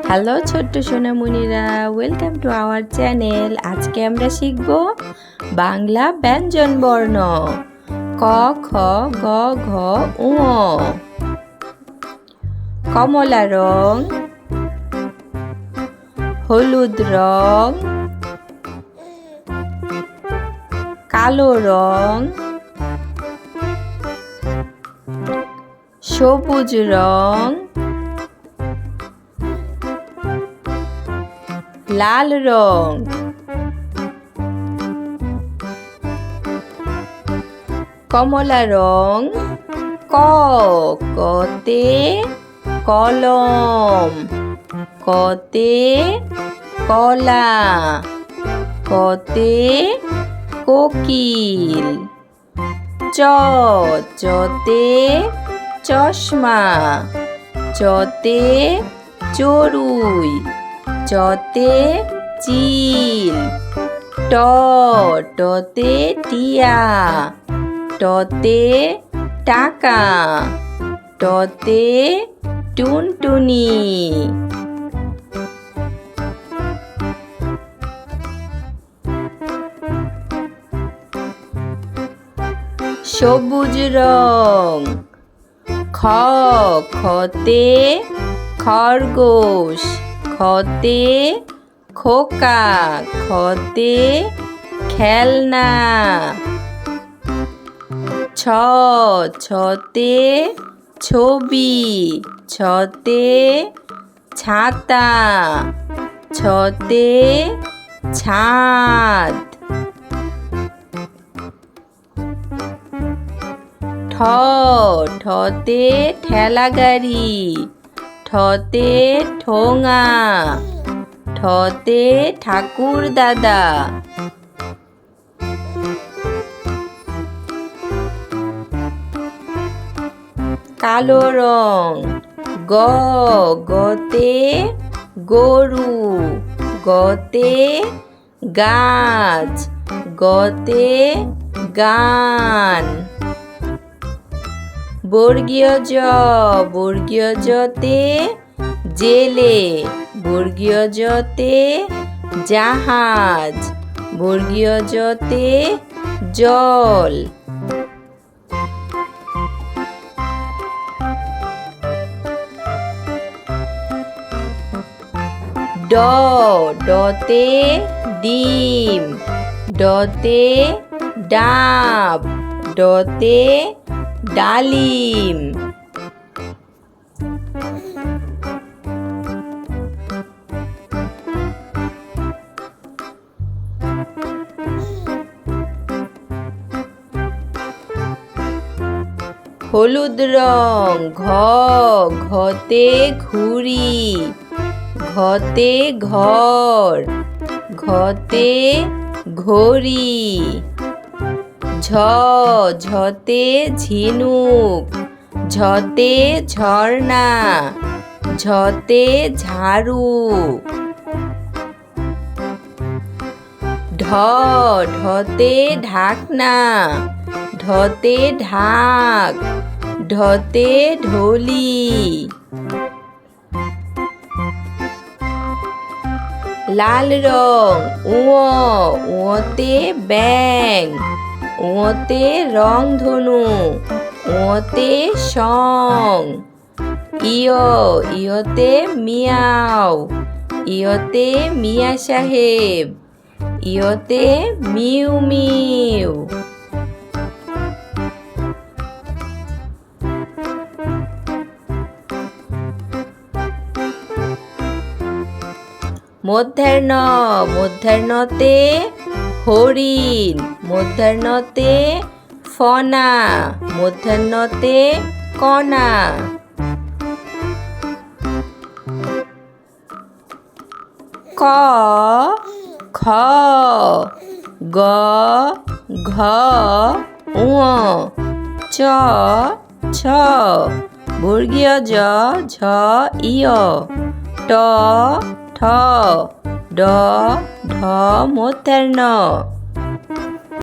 Hello ছোট্ট সোনামণিরা, welcome to our channel. আজকে আমরা শিখব বাংলা ব্যঞ্জন বর্ণ। ক, খ, গ, ঘ, ঙ। কমলা রং, হলুদ রং, কালো রং, সবুজ রং, লাল রং। কমলা রং। ক, কতে কলম, কতে কলা, কতে কোকিল। চ, চতে চশমা, চতে চড়ুই, চতে চিল। ট, টতে টিয়া, টতে টাকা, টতে টুনটুনি। সবুজ রং। খ, খতে খরগোশ, খতে খোকা, খতে খেলনা। ছ, ছতে ছবি, ছতে ছাতা, ছতে ছাদ। ঠ, ঠতে ঠেলা গাড়ি, ঠতে ঠোঙা, ঠতে ঠাকুর দাদা। কালো রং। গ, গতে গরু, গতে গাছ, গতে গান। বর্গীয় জ, বর্গীয় জতে জেলে, বর্গীয় জতে জাহাজ, বর্গীয় জতে জল। ড, ডতে ডিম, ডতে ডাব, ডতে ডালিম। হলুদ রং। ঘ, ঘতে ঘুড়ি, ঘতে ঘর, ঘতে ঘড়ি। ঝ, ঝতে ঝিনুক, ঝতে ঝর্ণা, ঝতে ঝাড়ু। ঢ, ঢতে ঢাকনা, ঢতে ঢাক, ঢতে ঢোলি। লাল রং। ঙ, ঙতে ব্যাঙ, ঙতে রংধনু, ঙতে সং। ইয়, ইয়তে মিয়াও, ইয়তে মিয়া সাহেব, ইয়তে মিউ মিউ। মধ্যাহ্ন। মধ্যাহ্নতে হরিণ, মধ্যাহ্নতে ফনা, মধ্যাহ্নতে কণা। ক, খ, গ, ঘ, ঙ। চ, ছ, বর্গীয় জ, ঝ, ইয়। ট, ঠ, ড, ঢ, মধ্যাহ্ন।